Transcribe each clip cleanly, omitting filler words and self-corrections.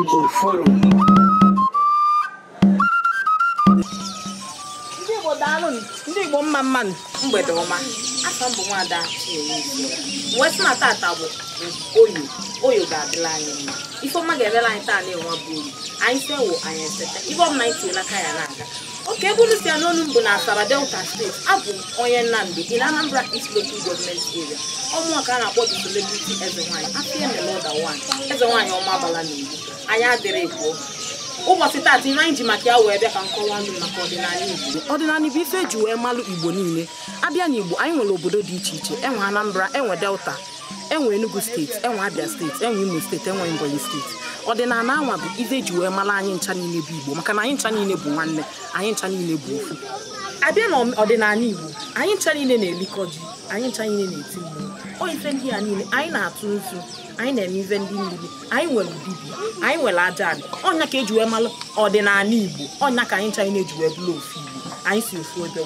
Igbo follow. Ndị Igbo daalụ, ndị Igbo mma mmanụ mgbede ọma. Aka m bụ Nwada Chinyere. Wee sị na tata bụ oyo ga-adịla anyị mma. Ifeọma ga-emela anyị taa na-enwe bụ oyi. Anyị sewo anyị esete. Ifeọma anyị tiela aka ya n'aka. Oke bụrụ si ya n'olu mbụ na Asaba Delta State. Abụ m onye Nnamdi in Anambra East Local Government Area. Ọmụnwa ka a na-akpọ the celebrity eze nwanyị. Afọ ya mere ọda nwanyị. Eze nwanyị ọma agbala n'Igbo. Anyị adịrị ekwo. Ụbọchị taata ihe anyị ji maka ya wee bịa ka nkọwa ndụ maka ọdịnala Igbo. Ọdịnala Igbo ife eji wee malụ Igbo niile. Abịa n'Igbo anyị nwere obodo dị iche iche. Enwe Anambra, enwe Delta, enwe Enugu steeti, enwe Abia steeti, enwe Imo steeti, enwe Ebonyi steeti. Ọdịnala anwa bụ ife eji wee malụ anyị ncha niile bụ Igbo maka na anyị ncha niile bụ nwanne, anyị ncha niile bụ ofu. Abịa na ọdịnala Igbo, anyị ncha niile na-elikọ ji, anyị ncha niile na-eti mmụọ. Ọ ife ndị a niile anyị na-atụ nzu, anyị na-eme ife ndị mmiri, anyị nwere dibịa, anyị nwere aja anị. Ọnya ka eji wee malụ ọdịnala Igbo, ọnya ka anyị ncha niile eji wee bụrụ ofu Igbo. Anyị si ofu ebe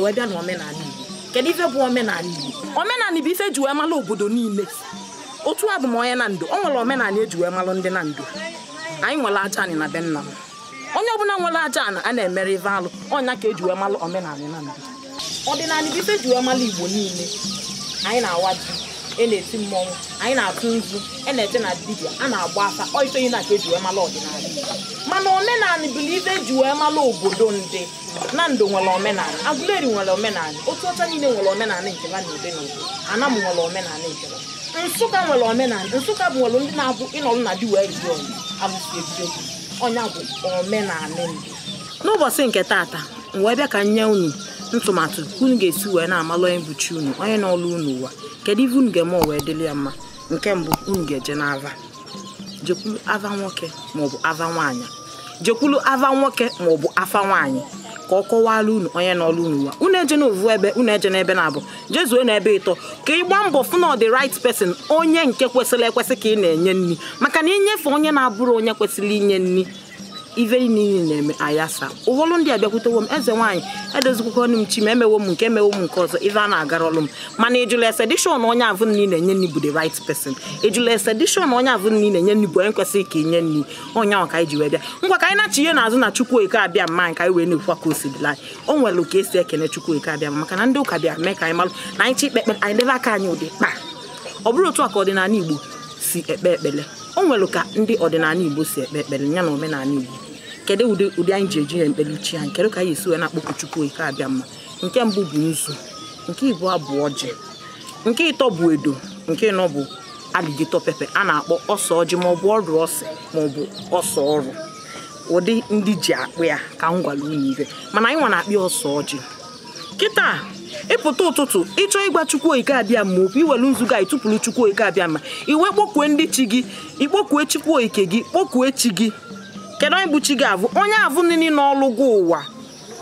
wee bịa na omenala Igbo. Kedu ife bụ omenala Igbo? Omenala bụ ife eji wee malụ obodo niile. Otu abụ m onye na ndo, o nwere omenala eji wee malụ ndị na ndo. Anyị nwere aja anị na be nna m. Onye ọbụla nwere aja anị a na-emere ife alụ, ọnya ka eji wee malụ omenala na ndo. Ọdịnala bụ ife eji wee malụ Igbo niile. Anyị na-awa ji, na-eti mmọnwụ, anyị na-atụ nzu, na-eche na dibịa, a na-agba afa, ọ ife na ka eji wee malụ ọdịnala Igbo. Mana omenala bụ ife eji wee malụ obodo ndị. Na ndo nwere omenala, Aguleri nwere omenala, otu ọcha niile nwere omenala nke ha na-ede n'obodo. Anam nwere omenala nke ha. Nsụka nwere omenala, Nsụka bụ nwere ndị na-abụ ịnọrụ na di wee jụọ abụsị ebido. Ọnya bụ omenala ndị. N'ụbọchị nke tata, wee bịa ka nye unu ntụmatụ unu ga-esi wee na-amalụ onye bụchi unu, onye n'ọlụ unu ụwa. Kedu ife unu ga-eme wee dịrị ya mma? Nke mbụ, unu ga-eje n'ava. Jekwulu ava nwoke maọbụ ava nwaanyị. Jekwulu ava nwoke maọbụ afa nwaanyị. Ka ọ kọwala unu onye n'ọlụ unu ụwa. Unu eje n'ovu ebe, unu eje n'ebe na-abụ. Jezuo n'ebe ịtọ ka ị gbaa mbọ fụ na the right person, onye nke kwesịrị ekwesị ka ị na-enye nri. Maka na inyefe onye na-abụrụ onye kwesịrị inye nri, ife niile na-eme ayasa. Ụfọdụ ndị abịakwutewo m, eze nwaanyị edozikwukwo m chi ma emewo m nke emewo m nke ọzọ, ife a na-agarọlụ m. Mana ejula esedishọn na onye avụ nri na-enye nri bụ the right person. Ejula esedishọn na onye avụ nri na-enye nri bụ onye kwesịrị ka inye nri. Onye ahụ ka anyị ji wee bịa. Ngwa ka anyị na-achị ihe n'azụ na Chukwuoike abịa mma nke anyị wee na-ekwu ka o si dịla anyị. O nwere ka esi ekene Chukwuoike abịa maka na ndị ụka bịa mee ka anyị malụ na anyị chi ikpe ekpere anyị debe aka anyị ụdị kpa. Ọ bụrụ otu a ka ọdịnala Igbo si ekpe ekpere. O nwere ka ndị ọdịnala Igbo si ekpe ekpere ya na omenala Igbo. Kedu ụdị anyị ji eji ya mkpeluchi anyị? Kedu ka anyị esi wee na-akpọku Chukwuoike abịa mma? Nke mbụ bụ nzu, nke ịbụọ bụ ọjị, nke ịtọ bụ edo, nke ịnọ bụ aligito pepe a na-akpọ ọsọ ọjị maọbụ ọrụ ọsị maọbụ ọsọ ọrụ. Ụdị ndị ji akpụ ya ka m gwara unu ife, mana anyị nwa na-akpị ọsọ ọjị. Kịta ịpụta ụtụtụ ịchọ ịgwa Chukwuoike abịa mma okwu, iwelu nzu gị tụpụrụ Chukwuoike abịa mma, iwe kpọkue ndị chi gị, ikpọkue Chukwuoike gị, kpọkue chi gị. Kedu onye bụ chi gị avụ? Onye avụ nini n'ọlụgụ ụwa.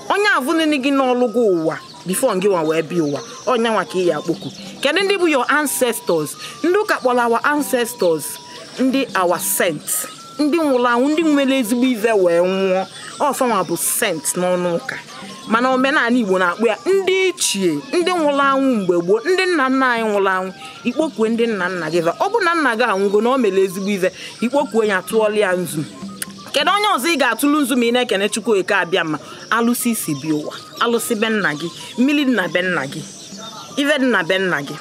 Onye avụ nini gị n'ọlụgụ ụwa before gị nwa wee bịa ụwa. Onye nwa ka ị ya akpọku. Kedu ndị bụ your ancestors? Ndị ụka kpọrọ our ancestors, ndị our saints, ndị nwụrụ anwụ, ndị nwere ezigbo ive wee nwụọ. Ọfanwa bụ saint n'ọnụ ụka. Mana omenala Igbo na-akpọ ya ndị ichie, ndị nwụrụ anwụ mgbe gboo, ndị nna nna anyị nwụrụ anwụ. Ikpọkue ndị nna nna gị. Ọ bụ na nna gị anwụgo na o mere ezigbo ive, ikpọkue ya tụọla ya nzu. Kedu onye ọzọ ị ga-atụlụ nzu ma ị na-ekene Chukwuoike abịa mma? Alụsị isi bi ụwa, alụsị be nna gị, mmiri dị na be nna gị, ife dị na be nna gị.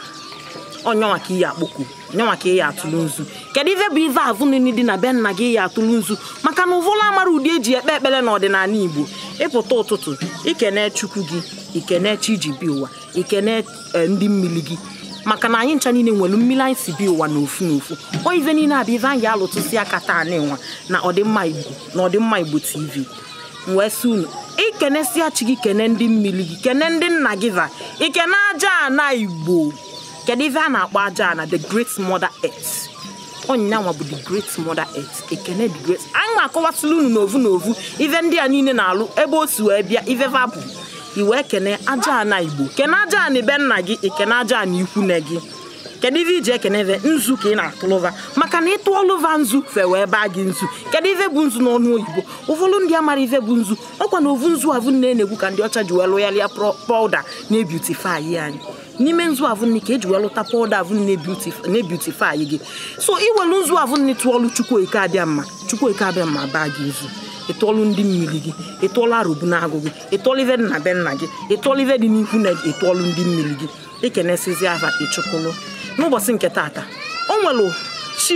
Onye nwa ka ị ya akpọku, onye nwa ka ị ya atụlụ nzu. Kedu ife bụ ife avụ nini dị na be nna gị ya atụlụ nzu? Maka na ụfọdụ amara ụdị eji ekpe ekpere n'ọdịnala Igbo. Ịpụta ụtụtụ ikene Chukwu gị, ikene chi ji bi ụwa, ikene ndị mmiri gị. Maka na anyị ncha niile nwere mmiri anyị si bi ụwa n'ofu n'ofu. O ife niile abịa ife anyị alụtụsi aka taa n'ịnwa na ọdịmma Igbo na ọdịmma Igbo TV. Wee sị unu ikenesia chi gị, kene ndị mmiri gị, kene ndị nna gị va, ikene aja ana Igbo. Kedu ife a na-akpọ aja ana? The Great Mother Earth. Onyanwa bụ the Great Mother Earth. Ekene the Great. Anyị na-akọwasịla unu n'ovu n'ovu ife ndị a niile na-alụ ebe o si wee bịa ife va bụ. Iwe kene aja ana Igbo, kene aja ana be nna gị, ikene aja ana ikwu nne gị. Kedu ife iji ekene ve nzu ka ị na-atụlụva? Maka na ịtụọlụva nzu fe wee baa gị nzu. Kedu ife bụ nzu n'ọnụ oyibo? Ụfọdụ ndị amara ife bụ nzu. Ọkwa na ovu nzu avụ nne na-egwu ka ndị ọcha ji wee lụ ya lia powder na-ebutify anyị. n'ime nzu avụnni ka eji welụta powder avụnni na-beautify gị so iwelu nzu avụnni tụọlụ Chukwuoike Abiama Chukwuoike Abiama baa gị nzu ịtụọlụ ndị mmiri gị ịtụọlụ arụbu n'agụ gị ịtụọlụ ife dị na be nna gị ịtụọlụ ife dị n'ihu na ịtụọlụ ndị mmiri gị ekenesizi ava ịchụkwụlụ n'ụbọchị nke tata o nwelu chi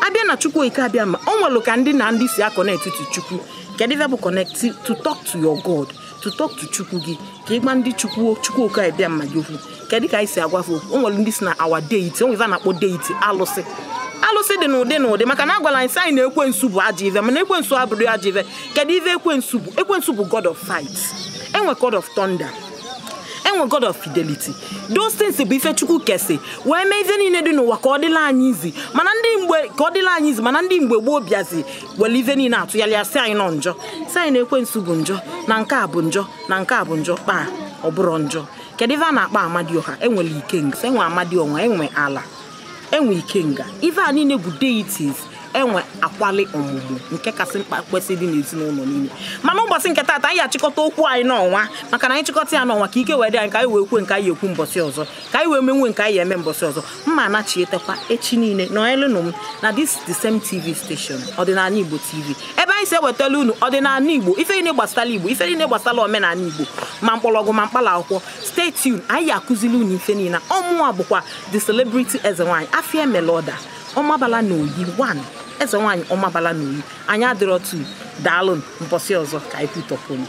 abịa na Chukwuoike Abiama o nwelu ka ndị na ndị si connect to Chukwu kedu ife bụ connect to talk to your God to talk to Chukwu gị ka ịgba ndị Chukwuoike Abiama gị okwu kedu ka anyị si agwafe o nwelu ndị si na our deity o nwere na-akpọ deity alụsị dị n'ụdị maka na agwala anyị na ekwensu bụ ajọ ife mana ekwensu abụrụ ajọ ife kedu ife ekwensu bụ God of fight enwe God of thunder enwe God of fidelity those things bụ ife Chukwu kesi wee mee ife niile dị n'ụwa ka ọ dịla anyị izi mana ndị mgbe gboo bịazi wele ife niile atụgharị asị anyị nọ njọ si anyị na ekwensu bụ njọ na nke a bụ njọ na nke a bụ njọ kpaa ọ bụrụ njọ kedu ife a na-akpa Amadioha enwere ikenga enwe Amadioha enwe ala enwe ikenga ife a niile bụ deities enwe akwali ọmụmụ nke kasị mkpa kwesịrị n'ezinụlọ niile mana ụbọchị nke taata anyị achịkọta okwu anyị n'ọnwa maka na anyị chịkọta ya n'ọnwa ka ike wee dị anyị ka anyị wee kwe nke anyị ekwu mbọsị ọzọ ka anyị wee menwe nke anyị eme mbọsị ọzọ mma anachietekwa echi niile nọelụnụ m na this the same TV station Ọdịnala Igbo TV ebe anyị si ewetala unu ọdịnala Igbo ife niile gbasara Igbo ife niile gbasara omenala Igbo ma mkpọrọgwụ ma mkpala akwụkwọ stay tuned anyị akụzili unu ife niile ọmụnwa bụkwa the celebrity Ezenwanyị Afia Meloda ọmabala n'oyi 1 Ezenwanyị ọmabala n'oyi anyị adịrọ tu daalụ mbọsị ọzọ ka anyị kwutọpụrụ